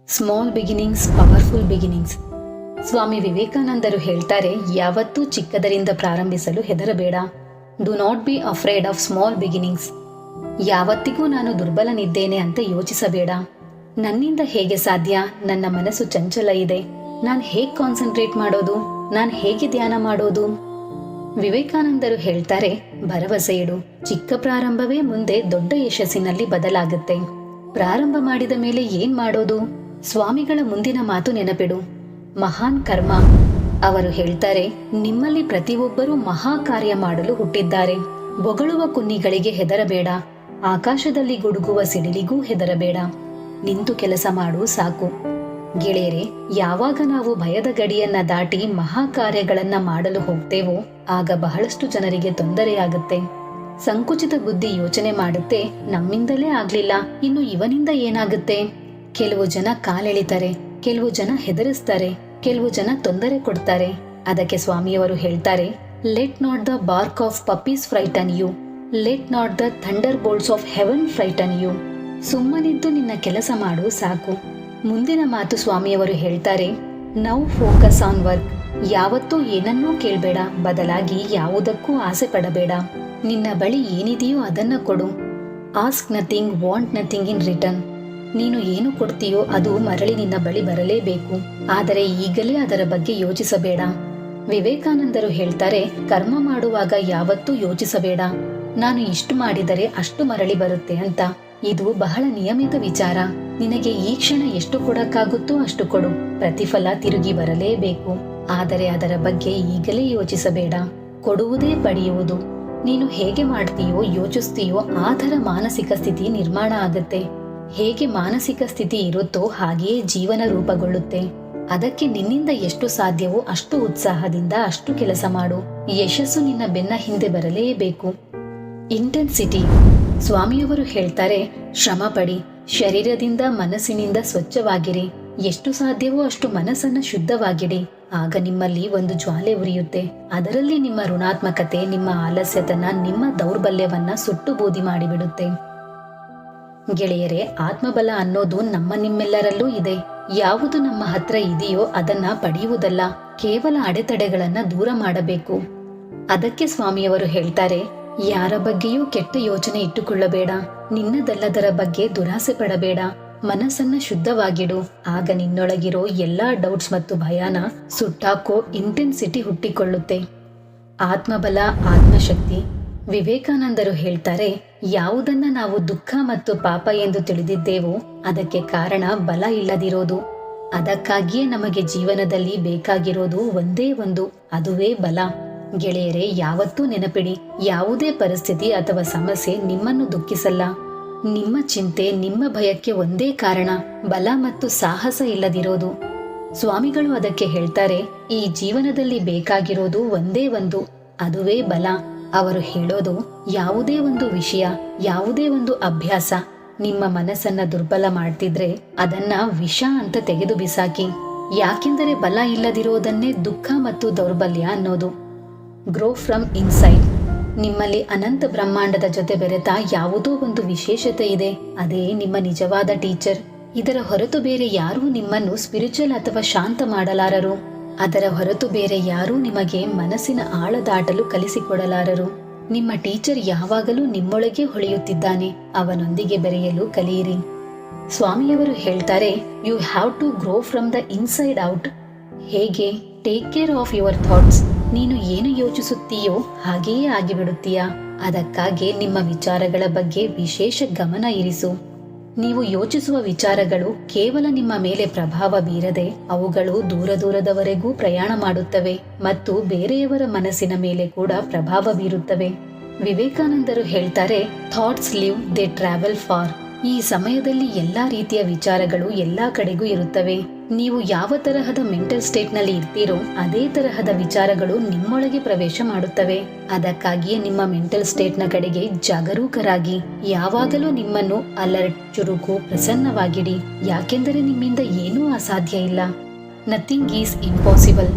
Small beginnings powerful beginnings. Swami ವಿವೇಕಾನಂದರು ಹೇಳ್ತಾರೆ, ಯಾವತ್ತೂ ಚಿಕ್ಕದರಿಂದ ಪ್ರಾರಂಭಿಸಲು ಹೆದರಬೇಡ. Do not be afraid of small beginnings. ಯಾವತ್ತಿಗೂ ನಾನು ದುರ್ಬಲನಿದ್ದೇನೆ ಅಂತ ಯೋಚಿಸಬೇಡ. ನನ್ನಿಂದ ಹೇಗೆ ಸಾಧ್ಯ? ನನ್ನ ಮನಸ್ಸು ಚಂಚಲ ಇದೆ. ನಾನು ಹೇಗೆ ಕಾನ್ಸಂಟ್ರೇಟ್ ಮಾಡೋದು? ನಾನು ಹೇಗೆ ಧ್ಯಾನ ಮಾಡೋದು? ವಿವೇಕಾನಂದರು ಹೇಳ್ತಾರೆ, ಭರವಸೆ ಇಡು. ಚಿಕ್ಕ ಪ್ರಾರಂಭವೇ ಮುಂದೆ ದೊಡ್ಡ ಯಶಸ್ಸಿನಲ್ಲಿ ಬದಲಾಗುತ್ತೆ. ಪ್ರಾರಂಭ ಮಾಡಿದ ಮೇಲೆ ಏನ್ ಮಾಡೋದು? ಸ್ವಾಮಿಗಳ ಮುಂದಿನ ಮಾತು ನೆನಪಿಡು. ಮಹಾನ್ ಕರ್ಮ. ಅವರು ಹೇಳ್ತಾರೆ, ನಿಮ್ಮಲ್ಲಿ ಪ್ರತಿಯೊಬ್ಬರೂ ಮಹಾ ಕಾರ್ಯ ಮಾಡಲು ಹುಟ್ಟಿದ್ದಾರೆ. ಬೊಗಳುವ ಕುನ್ನಿಗಳಿಗೆ ಹೆದರಬೇಡ. ಆಕಾಶದಲ್ಲಿ ಗುಡುಗುವ ಸಿಡಿಲಿಗೂ ಹೆದರಬೇಡ. ನಿಂತು ಕೆಲಸ ಮಾಡು ಸಾಕು. ಗೆಳೆಯರೆ, ಯಾವಾಗ ನಾವು ಭಯದ ಗಡಿಯನ್ನ ದಾಟಿ ಮಹಾ ಕಾರ್ಯಗಳನ್ನ ಮಾಡಲು ಹೋಗ್ತೇವೋ ಆಗ ಬಹಳಷ್ಟು ಜನರಿಗೆ ತೊಂದರೆಯಾಗುತ್ತೆ. ಸಂಕುಚಿತ ಬುದ್ಧಿ ಯೋಚನೆ ಮಾಡುತ್ತೆ, ನಮ್ಮಿಂದಲೇ ಆಗ್ಲಿಲ್ಲ, ಇನ್ನು ಇವನಿಂದ ಏನಾಗುತ್ತೆ? ಕೆಲವು ಜನ ಕಾಲೆಳಿತಾರೆ, ಕೆಲವು ಜನ ಹೆದರಿಸ್ತಾರೆ, ಕೆಲವು ಜನ ತೊಂದರೆ ಕೊಡ್ತಾರೆ. ಅದಕ್ಕೆ ಸ್ವಾಮಿಯವರು ಹೇಳ್ತಾರೆ, let not the bark of puppies frighten you, let not the thunderbolts of heaven frighten you. ಸುಮ್ಮನಿದ್ದು ನಿನ್ನ ಕೆಲಸ ಮಾಡು ಸಾಕು. ಮುಂದಿನ ಮಾತು ಸ್ವಾಮಿಯವರು ಹೇಳ್ತಾರೆ, ನೌ ಫೋಕಸ್ ಆನ್ ವರ್ಕ್. ಯಾವತ್ತೂ ಏನನ್ನೂ ಕೇಳಬೇಡ, ಬದಲಾಗಿ ಯಾವುದಕ್ಕೂ ಆಸೆ ಪಡಬೇಡ. ನಿನ್ನ ಬಳಿ ಏನಿದೆಯೋ ಅದನ್ನ ಕೊಡು. Ask nothing, want nothing in return. ನೀನು ಏನು ಕೊಡ್ತೀಯೋ ಅದು ಮರಳಿ ನಿನ್ನ ಬಳಿ ಬರಲೇಬೇಕು. ಆದರೆ ಈಗಲೇ ಅದರ ಬಗ್ಗೆ ಯೋಚಿಸಬೇಡ. ವಿವೇಕಾನಂದರು ಹೇಳ್ತಾರೆ, ಕರ್ಮ ಮಾಡುವಾಗ ಯಾವತ್ತೂ ಯೋಚಿಸಬೇಡ, ನಾನು ಇಷ್ಟು ಮಾಡಿದರೆ ಅಷ್ಟು ಮರಳಿ ಬರುತ್ತೆ ಅಂತ. ಇದು ಬಹಳ ನಿಯಮಿತ ವಿಚಾರ. ನಿನಗೆ ಈ ಕ್ಷಣ ಎಷ್ಟು ಕೊಡಕ್ಕಾಗುತ್ತೋ ಅಷ್ಟು ಕೊಡು. ಪ್ರತಿಫಲ ತಿರುಗಿ ಬರಲೇಬೇಕು. ಆದರೆ ಅದರ ಬಗ್ಗೆ ಈಗಲೇ ಯೋಚಿಸಬೇಡ. ಕೊಡುವುದೇ ಪಡೆಯುವುದು. ನೀನು ಹೇಗೆ ಮಾಡ್ತೀಯೋ ಯೋಚಿಸ್ತೀಯೋ ಆ ಥರ ಮಾನಸಿಕ ಸ್ಥಿತಿ ನಿರ್ಮಾಣ ಆಗುತ್ತೆ. ಹೇಗೆ ಮಾನಸಿಕ ಸ್ಥಿತಿ ಇರುತ್ತೋ ಹಾಗೆಯೇ ಜೀವನ ರೂಪುಗೊಳ್ಳುತ್ತೆ. ಅದಕ್ಕೆ ನಿನ್ನಿಂದ ಎಷ್ಟು ಸಾಧ್ಯವೋ ಅಷ್ಟು ಉತ್ಸಾಹದಿಂದ ಅಷ್ಟು ಕೆಲಸ ಮಾಡು. ಯಶಸ್ಸು ನಿನ್ನ ಬೆನ್ನ ಹಿಂದೆ ಬರಲೇಬೇಕು. ಇಂಟೆನ್ಸಿಟಿ. ಸ್ವಾಮಿಯವರು ಹೇಳ್ತಾರೆ, ಶ್ರಮ ಪಡಿ. ಶರೀರದಿಂದ ಮನಸ್ಸಿನಿಂದ ಸ್ವಚ್ಛವಾಗಿರಿ. ಎಷ್ಟು ಸಾಧ್ಯವೋ ಅಷ್ಟು ಮನಸ್ಸನ್ನ ಶುದ್ಧವಾಗಿಡಿ. ಆಗ ನಿಮ್ಮಲ್ಲಿ ಒಂದು ಜ್ವಾಲೆ ಉರಿಯುತ್ತೆ. ಅದರಲ್ಲಿ ನಿಮ್ಮ ಋಣಾತ್ಮಕತೆ, ನಿಮ್ಮ ಆಲಸ್ಯತನ, ನಿಮ್ಮ ದೌರ್ಬಲ್ಯವನ್ನ ಸುಟ್ಟು ಬೂದಿ ಮಾಡಿಬಿಡುತ್ತೆ. ಗೆಳೆಯರೇ, ಆತ್ಮಬಲ ಅನ್ನೋದು ನಿಮ್ಮೆಲ್ಲರಲ್ಲೂ ಇದೆ. ಯಾವುದು ನಮ್ಮ ಹತ್ರ ಇದೆಯೋ ಅದನ್ನ ಪಡೆಯುವುದಲ್ಲ, ಕೇವಲ ಅಡೆತಡೆಗಳನ್ನ ದೂರ ಮಾಡಬೇಕು. ಅದಕ್ಕೆ ಸ್ವಾಮಿಯವರು ಹೇಳ್ತಾರೆ, ಯಾರ ಬಗ್ಗೆಯೂ ಕೆಟ್ಟ ಯೋಚನೆ ಇಟ್ಟುಕೊಳ್ಳಬೇಡ. ನಿನ್ನದಲ್ಲದರ ಬಗ್ಗೆ ದುರಾಸೆ ಪಡಬೇಡ. ಮನಸ್ಸನ್ನ ಶುದ್ಧವಾಗಿಡು. ಆಗ ನಿನ್ನೊಳಗಿರೋ ಎಲ್ಲಾ ಡೌಟ್ಸ್ ಮತ್ತು ಭಯನ ಸುಟ್ಟಾಕೋ ಇಂಟೆನ್ಸಿಟಿ ಹುಟ್ಟಿಕೊಳ್ಳುತ್ತೆ. ಆತ್ಮಬಲ, ಆತ್ಮಶಕ್ತಿ. ವಿವೇಕಾನಂದರು ಹೇಳ್ತಾರೆ, ಯಾವುದನ್ನ ನಾವು ದುಃಖ ಮತ್ತು ಪಾಪ ಎಂದು ತಿಳಿದಿದ್ದೇವೋ ಅದಕ್ಕೆ ಕಾರಣ ಬಲ ಇಲ್ಲದಿರೋದು. ಅದಕ್ಕಾಗಿಯೇ ನಮಗೆ ಜೀವನದಲ್ಲಿ ಬೇಕಾಗಿರೋದು ಒಂದೇ ಒಂದು, ಅದುವೇ ಬಲ. ಗೆಳೆಯರೇ, ಯಾವತ್ತೂ ನೆನಪಿಡಿ, ಯಾವುದೇ ಪರಿಸ್ಥಿತಿ ಅಥವಾ ಸಮಸ್ಯೆ ನಿಮ್ಮನ್ನು ದುಃಖಿಸಲ್ಲ. ನಿಮ್ಮ ಚಿಂತೆ, ನಿಮ್ಮ ಭಯಕ್ಕೆ ಒಂದೇ ಕಾರಣ, ಬಲ ಮತ್ತು ಸಾಹಸ ಇಲ್ಲದಿರೋದು. ಸ್ವಾಮಿಗಳು ಅದಕ್ಕೆ ಹೇಳ್ತಾರೆ, ಈ ಜೀವನದಲ್ಲಿ ಬೇಕಾಗಿರೋದು ಒಂದೇ ಒಂದು, ಅದುವೇ ಬಲ. ಅವರು ಹೇಳೋದು, ಯಾವುದೇ ಒಂದು ವಿಷಯ, ಯಾವುದೇ ಒಂದು ಅಭ್ಯಾಸ ನಿಮ್ಮ ಮನಸ್ಸನ್ನ ದುರ್ಬಲ ಮಾಡ್ತಿದ್ರೆ ಅದನ್ನ ವಿಷ ಅಂತ ತೆಗೆದು ಬಿಸಾಕಿ. ಯಾಕೆಂದರೆ ಬಲ ಇಲ್ಲದಿರೋದನ್ನೇ ದುಃಖ ಮತ್ತು ದೌರ್ಬಲ್ಯ ಅನ್ನೋದು. Grow from inside. ನಿಮ್ಮಲ್ಲಿ ಅನಂತ ಬ್ರಹ್ಮಾಂಡದ ಜೊತೆ ಬೆರೆತ ಯಾವುದೋ ಒಂದು ವಿಶೇಷತೆ ಇದೆ. ಅದೇ ನಿಮ್ಮ ನಿಜವಾದ ಟೀಚರ್. ಇದರ ಹೊರತು ಬೇರೆ ಯಾರೂ ನಿಮ್ಮನ್ನು ಸ್ಪಿರಿಚುವಲ್ ಅಥವಾ ಶಾಂತ ಮಾಡಲಾರರು. ಅದರ ಹೊರತು ಬೇರೆ ಯಾರೂ ನಿಮಗೆ ಮನಸ್ಸಿನ ಆಳ ದಾಟಲು ಕಲಿಸಿಕೊಡಲಾರರು. ನಿಮ್ಮ ಟೀಚರ್ ಯಾವಾಗಲೂ ನಿಮ್ಮೊಳಗೆ ಹೊಳೆಯುತ್ತಿದ್ದಾನೆ. ಅವನೊಂದಿಗೆ ಬೆರೆಯಲು ಕಲಿಯಿರಿ. ಸ್ವಾಮಿಯವರು ಹೇಳ್ತಾರೆ, you have to grow from the inside out. ಹೇಗೆ? Take care of your thoughts. ನೀನು ಏನು ಯೋಚಿಸುತ್ತೀಯೋ ಹಾಗೆಯೇ ಆಗಿಬಿಡುತ್ತೀಯ. ಅದಕ್ಕಾಗಿ ನಿಮ್ಮ ವಿಚಾರಗಳ ಬಗ್ಗೆ ವಿಶೇಷ ಗಮನ ಇರಿಸು. ನೀವು ಯೋಚಿಸುವ ವಿಚಾರಗಳು ಕೇವಲ ನಿಮ್ಮ ಮೇಲೆ ಪ್ರಭಾವ ಬೀರದೆ ಅವುಗಳು ದೂರ ದೂರದವರೆಗೂ ಪ್ರಯಾಣ ಮಾಡುತ್ತವೆ ಮತ್ತು ಬೇರೆಯವರ ಮನಸ್ಸಿನ ಮೇಲೆ ಕೂಡ ಪ್ರಭಾವ ಬೀರುತ್ತವೆ. ವಿವೇಕಾನಂದರು ಹೇಳ್ತಾರೆ, thoughts live, they travel far. ಈ ಸಮಯದಲ್ಲಿ ಎಲ್ಲಾ ರೀತಿಯ ವಿಚಾರಗಳು ಎಲ್ಲಾ ಕಡೆಗೂ ಇರುತ್ತವೆ. ನೀವು ಯಾವ ತರಹದ ಮೆಂಟಲ್ ಸ್ಟೇಟ್ ನಲ್ಲಿ ಇರ್ತೀರೋ ಅದೇ ತರಹದ ವಿಚಾರಗಳು ನಿಮ್ಮೊಳಗೆ ಪ್ರವೇಶ ಮಾಡುತ್ತವೆ. ಅದಕ್ಕಾಗಿಯೇ ನಿಮ್ಮ ಮೆಂಟಲ್ ಸ್ಟೇಟ್ ನ ಕಡೆಗೆ ಜಾಗರೂಕರಾಗಿ. ಯಾವಾಗಲೂ ನಿಮ್ಮನ್ನು ಅಲರ್ಟ್, ಚುರುಕು, ಪ್ರಸನ್ನವಾಗಿಡಿ. ಯಾಕೆಂದರೆ ನಿಮ್ಮಿಂದ ಏನೂ ಅಸಾಧ್ಯ ಇಲ್ಲ. Nothing is impossible.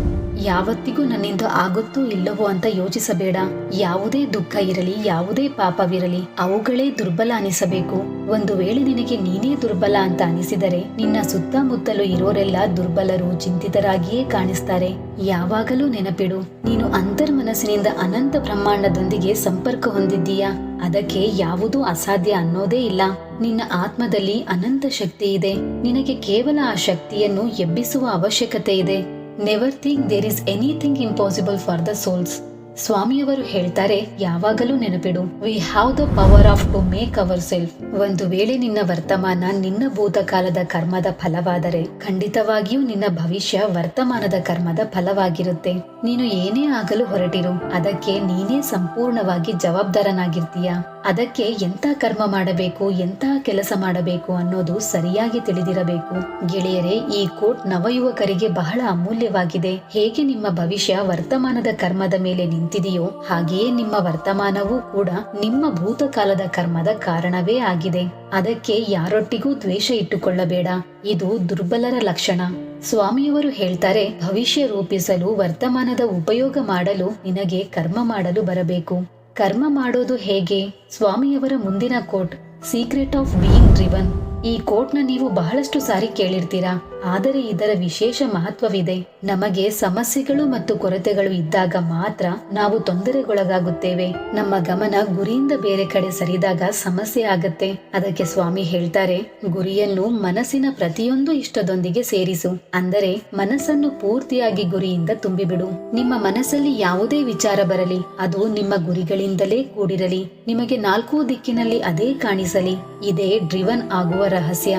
ಯಾವತ್ತಿಗೂ ನನ್ನಿಂದ ಆಗುತ್ತೋ ಇಲ್ಲವೋ ಅಂತ ಯೋಚಿಸಬೇಡ. ಯಾವುದೇ ದುಃಖ ಇರಲಿ, ಯಾವುದೇ ಪಾಪವಿರಲಿ, ಅವುಗಳೇ ದುರ್ಬಲ ಅನಿಸಬೇಕು. ಒಂದು ವೇಳೆ ನಿನಗೆ ನೀನೇ ದುರ್ಬಲ ಅಂತ ಅನಿಸಿದರೆ ನಿನ್ನ ಸುತ್ತಮುತ್ತಲು ಇರೋರೆಲ್ಲ ದುರ್ಬಲರು, ಚಿಂತಿತರಾಗಿಯೇ ಕಾಣಿಸ್ತಾರೆ. ಯಾವಾಗಲೂ ನೆನಪಿಡು, ನೀನು ಅಂತರ್ಮನಸ್ಸಿನಿಂದ ಅನಂತ ಬ್ರಹ್ಮಾಂಡದೊಂದಿಗೆ ಸಂಪರ್ಕ ಹೊಂದಿದ್ದೀಯಾ. ಅದಕ್ಕೆ ಯಾವುದೂ ಅಸಾಧ್ಯ ಅನ್ನೋದೇ ಇಲ್ಲ. ನಿನ್ನ ಆತ್ಮದಲ್ಲಿ ಅನಂತ ಶಕ್ತಿ ಇದೆ. ನಿನಗೆ ಕೇವಲ ಆ ಶಕ್ತಿಯನ್ನು ಎಬ್ಬಿಸುವ ಅವಶ್ಯಕತೆ ಇದೆ. Never think there is anything impossible for the souls. ಸ್ವಾಮಿಯವರು ಹೇಳ್ತಾರೆ, ಯಾವಾಗಲೂ ನೆನಪಿಡು, we have the power of to make our self. ಒಂದು ವೇಳೆ ನಿನ್ನ ವರ್ತಮಾನ ನಿನ್ನ ಭೂತಕಾಲದ ಕರ್ಮದ ಫಲವಾದರೆ ಖಂಡಿತವಾಗಿಯೂ ನಿನ್ನ ಭವಿಷ್ಯ ವರ್ತಮಾನದ ಕರ್ಮದ ಫಲವಾಗಿರುತ್ತೆ. ನೀನು ಏನೇ ಆಗಲು ಹೊರಟಿರು, ಅದಕ್ಕೆ ನೀನೇ ಸಂಪೂರ್ಣವಾಗಿ ಜವಾಬ್ದಾರನಾಗಿರ್ತೀಯ. ಅದಕ್ಕೆ ಎಂತ ಕರ್ಮ ಮಾಡಬೇಕು, ಎಂತಹ ಕೆಲಸ ಮಾಡಬೇಕು ಅನ್ನೋದು ಸರಿಯಾಗಿ ತಿಳಿದಿರಬೇಕು. ಗೆಳೆಯರೇ, ಈ ಕೋಟ್ ನವಯುವಕರಿಗೆ ಬಹಳ ಅಮೂಲ್ಯವಾಗಿದೆ. ಹೇಗೆ ನಿಮ್ಮ ಭವಿಷ್ಯ ವರ್ತಮಾನದ ಕರ್ಮದ ಮೇಲೆ ನಿಂತಿದೆಯೋ ಹಾಗೆಯೇ ನಿಮ್ಮ ವರ್ತಮಾನವೂ ಕೂಡ ನಿಮ್ಮ ಭೂತಕಾಲದ ಕರ್ಮದ ಕಾರಣವೇ ಆಗಿದೆ. ಅದಕ್ಕೆ ಯಾರೊಟ್ಟಿಗೂ ದ್ವೇಷ ಇಟ್ಟುಕೊಳ್ಳಬೇಡ. ಇದು ದುರ್ಬಲರ ಲಕ್ಷಣ. ಸ್ವಾಮಿಯವರು ಹೇಳ್ತಾರೆ, ಭವಿಷ್ಯ ರೂಪಿಸಲು, ವರ್ತಮಾನದ ಉಪಯೋಗ ಮಾಡಲು ನಿನಗೆ ಕರ್ಮ ಮಾಡಲು ಬರಬೇಕು. ಕರ್ಮ ಮಾಡೋದು ಹೇಗೆ? ಸ್ವಾಮಿಯವರ ಮುಂದಿನ quote, secret of being driven. ಈ ಕೋಟ್ನ ನೀವು ಬಹಳಷ್ಟು ಸಾರಿ ಕೇಳಿರ್ತೀರಾ, ಆದರೆ ಇದರ ವಿಶೇಷ ಮಹತ್ವವಿದೆ. ನಮಗೆ ಸಮಸ್ಯೆಗಳು ಮತ್ತು ಕೊರತೆಗಳು ಇದ್ದಾಗ ಮಾತ್ರ ನಾವು ತೊಂದರೆಗೊಳಗಾಗುತ್ತೇವೆ. ನಮ್ಮ ಗಮನ ಗುರಿಯಿಂದ ಬೇರೆ ಕಡೆ ಸರಿದಾಗ ಸಮಸ್ಯೆ ಆಗತ್ತೆ. ಅದಕ್ಕೆ ಸ್ವಾಮಿ ಹೇಳ್ತಾರೆ, ಗುರಿಯನ್ನು ಮನಸ್ಸಿನ ಪ್ರತಿಯೊಂದು ಇಷ್ಟದೊಂದಿಗೆ ಸೇರಿಸು. ಅಂದರೆ ಮನಸ್ಸನ್ನು ಪೂರ್ತಿಯಾಗಿ ಗುರಿಯಿಂದ ತುಂಬಿಬಿಡು. ನಿಮ್ಮ ಮನಸ್ಸಲ್ಲಿ ಯಾವುದೇ ವಿಚಾರ ಬರಲಿ, ಅದು ನಿಮ್ಮ ಗುರಿಗಳಿಂದಲೇ ಕೂಡಿರಲಿ. ನಿಮಗೆ ನಾಲ್ಕು ದಿಕ್ಕಿನಲ್ಲಿ ಅದೇ ಕಾಣಿಸಲಿ. ಇದೇ ಡ್ರಿವನ್ ಆಗುವ ರಹಸ್ಯ.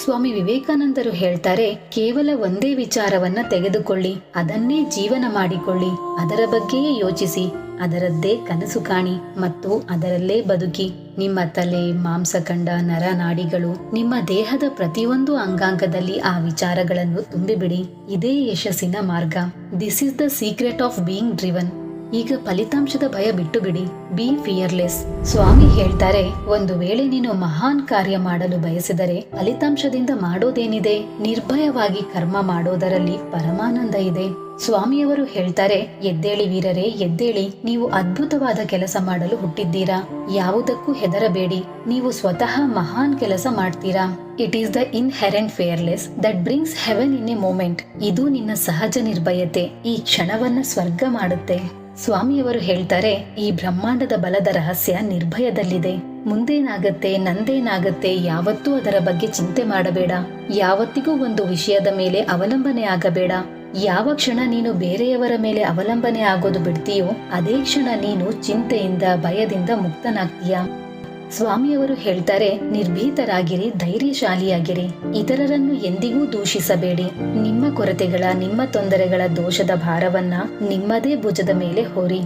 ಸ್ವಾಮಿ ವಿವೇಕಾನಂದರು ಹೇಳ್ತಾರೆ, ಕೇವಲ ಒಂದೇ ವಿಚಾರವನ್ನ ತೆಗೆದುಕೊಳ್ಳಿ, ಅದನ್ನೇ ಜೀವನ ಮಾಡಿಕೊಳ್ಳಿ, ಅದರ ಬಗ್ಗೆಯೇ ಯೋಚಿಸಿ, ಅದರದ್ದೇ ಕನಸು ಕಾಣಿ ಮತ್ತು ಅದರಲ್ಲೇ ಬದುಕಿ. ನಿಮ್ಮ ತಲೆ, ಮಾಂಸಖಂಡ, ನರನಾಡಿಗಳು, ನಿಮ್ಮ ದೇಹದ ಪ್ರತಿಯೊಂದು ಅಂಗಾಂಗದಲ್ಲಿ ಆ ವಿಚಾರಗಳನ್ನು ತುಂಬಿಬಿಡಿ. ಇದೇ ಯಶಸ್ಸಿನ ಮಾರ್ಗ. This is the secret of being driven. ಈಗ ಫಲಿತಾಂಶದ ಭಯ ಬಿಟ್ಟು ಬಿಡಿ. B fearless. ಸ್ವಾಮಿ ಹೇಳ್ತಾರೆ, ಒಂದು ವೇಳೆ ನೀನು ಮಹಾನ್ ಕಾರ್ಯ ಮಾಡಲು ಬಯಸಿದರೆ ಫಲಿತಾಂಶದಿಂದ ಮಾಡೋದೇನಿದೆ? ನಿರ್ಭಯವಾಗಿ ಕರ್ಮ ಮಾಡೋದರಲ್ಲಿ ಪರಮಾನಂದ ಇದೆ. ಸ್ವಾಮಿಯವರು ಹೇಳ್ತಾರೆ, ಎದ್ದೇಳಿ ವೀರರೇ, ಎದ್ದೇಳಿ. ನೀವು ಅದ್ಭುತವಾದ ಕೆಲಸ ಮಾಡಲು ಹುಟ್ಟಿದ್ದೀರಾ. ಯಾವುದಕ್ಕೂ ಹೆದರಬೇಡಿ. ನೀವು ಸ್ವತಃ ಮಹಾನ್ ಕೆಲಸ ಮಾಡ್ತೀರಾ. It is the inherent fearless that brings heaven in a moment. ಇದು ನಿನ್ನ ಸಹಜ ನಿರ್ಭಯತೆ. ಈ ಕ್ಷಣವನ್ನ ಸ್ವರ್ಗ ಮಾಡುತ್ತೆ. ಸ್ವಾಮಿಯವರು ಹೇಳ್ತಾರೆ, ಈ ಬ್ರಹ್ಮಾಂಡದ ಬಲದ ರಹಸ್ಯ ನಿರ್ಭಯದಲ್ಲಿದೆ. ಮುಂದೇನಾಗತ್ತೆ, ನಂದೇನಾಗತ್ತೆ, ಯಾವತ್ತೂ ಅದರ ಬಗ್ಗೆ ಚಿಂತೆ ಮಾಡಬೇಡ. ಯಾವತ್ತಿಗೂ ಒಂದು ವಿಷಯದ ಮೇಲೆ ಅವಲಂಬನೆ ಆಗಬೇಡ. ಯಾವ ಕ್ಷಣ ನೀನು ಬೇರೆಯವರ ಮೇಲೆ ಅವಲಂಬನೆ ಆಗೋದು ಬಿಡ್ತೀಯೋ ಅದೇ ಕ್ಷಣ ನೀನು ಚಿಂತೆಯಿಂದ, ಭಯದಿಂದ ಮುಕ್ತನಾಗ್ತೀಯ. ಸ್ವಾಮಿಯವರು ಹೇಳ್ತಾರೆ, ನಿರ್ಭೀತರಾಗಿರಿ, ಧೈರ್ಯಶಾಲಿಯಾಗಿರಿ. ಇತರರನ್ನು ಎಂದಿಗೂ ದೂಷಿಸಬೇಡಿ. ನಿಮ್ಮ ಕೊರತೆಗಳ, ನಿಮ್ಮ ತೊಂದರೆಗಳ ದೋಷದ ಭಾರವನ್ನ ನಿಮ್ಮದೇ ಭುಜದ ಮೇಲೆ ಹೊರಿ.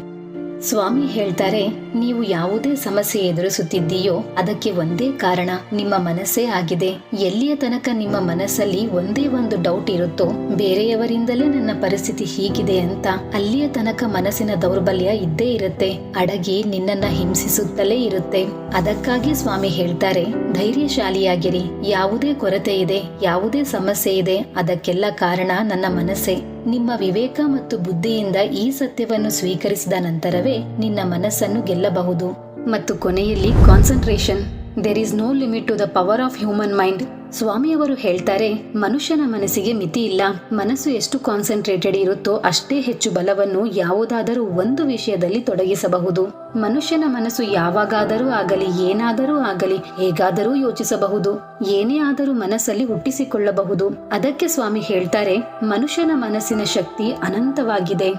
ಸ್ವಾಮಿ ಹೇಳ್ತಾರೆ, ನೀವು ಯಾವುದೇ ಸಮಸ್ಯೆ ಎದುರಿಸುತ್ತಿದ್ದೀಯೋ ಅದಕ್ಕೆ ಒಂದೇ ಕಾರಣ, ನಿಮ್ಮ ಮನಸ್ಸೇ ಆಗಿದೆ. ಎಲ್ಲಿಯ ತನಕ ನಿಮ್ಮ ಮನಸ್ಸಲ್ಲಿ ಒಂದೇ ಒಂದು ಡೌಟ್ ಇರುತ್ತೋ, ಬೇರೆಯವರಿಂದಲೇ ನನ್ನ ಪರಿಸ್ಥಿತಿ ಹೀಗಿದೆ ಅಂತ, ಅಲ್ಲಿಯ ತನಕ ಮನಸ್ಸಿನ ದೌರ್ಬಲ್ಯ ಇದ್ದೇ ಇರುತ್ತೆ. ಅಡಗಿ ನಿನ್ನನ್ನ ಹಿಂಸಿಸುತ್ತಲೇ ಇರುತ್ತೆ. ಅದಕ್ಕಾಗಿ ಸ್ವಾಮಿ ಹೇಳ್ತಾರೆ, ಧೈರ್ಯಶಾಲಿಯಾಗಿರಿ. ಯಾವುದೇ ಕೊರತೆ ಇದೆ, ಯಾವುದೇ ಸಮಸ್ಯೆ ಇದೆ, ಅದಕ್ಕೆಲ್ಲ ಕಾರಣ ನನ್ನ ಮನಸ್ಸೇ. ನಿಮ್ಮ ವಿವೇಕ ಮತ್ತು ಬುದ್ಧಿಯಿಂದ ಈ ಸತ್ಯವನ್ನು ಸ್ವೀಕರಿಸಿದ ನಂತರವೇ ನಿನ್ನ ಮನಸ್ಸನ್ನು ಗೆಲ್ಲಬಹುದು. ಮತ್ತು ಕೊನೆಯಲ್ಲಿ concentration. There is no limit to the power of human mind. ಸ್ವಾಮಿಯವರು ಹೇಳ್ತಾರೆ, ಮನುಷ್ಯನ ಮನಸ್ಸಿಗೆ ಮಿತಿ ಇಲ್ಲ. ಮನಸ್ಸು ಎಷ್ಟು ಕಾನ್ಸಂಟ್ರೇಟೆಡ್ ಇರುತ್ತೋ ಅಷ್ಟೇ ಹೆಚ್ಚು ಬಲವನ್ನು ಯಾವುದಾದರೂ ಒಂದು ವಿಷಯದಲ್ಲಿ ತೊಡಗಿಸಬಹುದು. ಮನುಷ್ಯನ ಮನಸ್ಸು ಯಾವಾಗಾದರೂ ಆಗಲಿ, ಏನಾದರೂ ಆಗಲಿ, ಹೇಗಾದರೂ ಯೋಚಿಸಬಹುದು. ಏನೇ ಆದರೂ ಮನಸ್ಸಲ್ಲಿ ಹುಟ್ಟಿಸಿಕೊಳ್ಳಬಹುದು. ಅದಕ್ಕೆ ಸ್ವಾಮಿ ಹೇಳ್ತಾರೆ, ಮನುಷ್ಯನ ಮನಸ್ಸಿನ ಶಕ್ತಿ ಅನಂತವಾಗಿದೆ.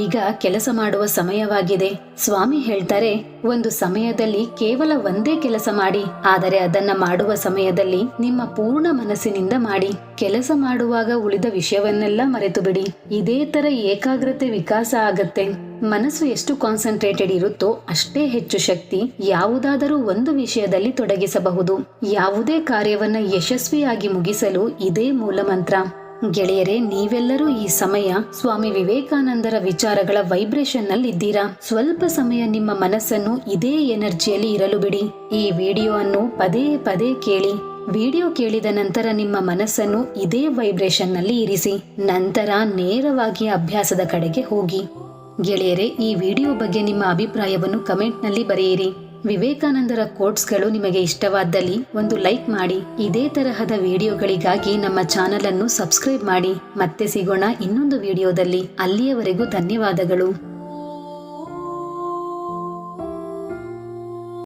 ಈಗ ಕೆಲಸ ಮಾಡುವ ಸಮಯವಾಗಿದೆ. ಸ್ವಾಮಿ ಹೇಳ್ತಾರೆ, ಒಂದು ಸಮಯದಲ್ಲಿ ಕೇವಲ ಒಂದೇ ಕೆಲಸ ಮಾಡಿ, ಆದರೆ ಅದನ್ನ ಮಾಡುವ ಸಮಯದಲ್ಲಿ ನಿಮ್ಮ ಪೂರ್ಣ ಮನಸ್ಸಿನಿಂದ ಮಾಡಿ. ಕೆಲಸ ಮಾಡುವಾಗ ಉಳಿದ ವಿಷಯವನ್ನೆಲ್ಲ ಮರೆತು ಬಿಡಿ. ಇದೇ ತರ ಏಕಾಗ್ರತೆ ವಿಕಾಸ ಆಗತ್ತೆ. ಮನಸ್ಸು ಎಷ್ಟು ಕಾನ್ಸಂಟ್ರೇಟೆಡ್ ಇರುತ್ತೋ ಅಷ್ಟೇ ಹೆಚ್ಚು ಶಕ್ತಿ ಯಾವುದಾದರೂ ಒಂದು ವಿಷಯದಲ್ಲಿ ತೊಡಗಿಸಬಹುದು. ಯಾವುದೇ ಕಾರ್ಯವನ್ನ ಯಶಸ್ವಿಯಾಗಿ ಮುಗಿಸಲು ಇದೇ ಮೂಲ ಮಂತ್ರ. ಗೆಳೆಯರೇ, ನೀವೆಲ್ಲರೂ ಈ ಸಮಯ ಸ್ವಾಮಿ ವಿವೇಕಾನಂದರ ವಿಚಾರಗಳ ವೈಬ್ರೇಷನ್ ನಲ್ಲಿ ಇದ್ದೀರಾ. ಸ್ವಲ್ಪ ಸಮಯ ನಿಮ್ಮ ಮನಸ್ಸನ್ನು ಇದೇ ಎನರ್ಜಿಯಲ್ಲಿ ಇರಲು ಬಿಡಿ. ಈ ವಿಡಿಯೋ ಅನ್ನು ಪದೇ ಪದೇ ಕೇಳಿ. ವಿಡಿಯೋ ಕೇಳಿದ ನಂತರ ನಿಮ್ಮ ಮನಸ್ಸನ್ನು ಇದೇ ವೈಬ್ರೇಷನ್ನಲ್ಲಿ ಇರಿಸಿ. ನಂತರ ನೇರವಾಗಿ ಅಭ್ಯಾಸದ ಕಡೆಗೆ ಹೋಗಿ. ಗೆಳೆಯರೇ, ಈ ವಿಡಿಯೋ ಬಗ್ಗೆ ನಿಮ್ಮ ಅಭಿಪ್ರಾಯವನ್ನು ಕಮೆಂಟ್ನಲ್ಲಿ ಬರೆಯಿರಿ. ವಿವೇಕಾನಂದರ ಕೋಟ್ಸ್ಗಳು ನಿಮಗೆ ಇಷ್ಟವಾದಲ್ಲಿ ಒಂದು ಲೈಕ್ ಮಾಡಿ. ಇದೇ ತರಹದ ವಿಡಿಯೋಗಳಿಗಾಗಿ ನಮ್ಮ ಚಾನಲ್ ಅನ್ನು ಸಬ್ಸ್ಕ್ರೈಬ್ ಮಾಡಿ. ಮತ್ತೆ ಸಿಗೋಣ ಇನ್ನೊಂದು ವಿಡಿಯೋದಲ್ಲಿ. ಅಲ್ಲಿಯವರೆಗೂ ಧನ್ಯವಾದಗಳು.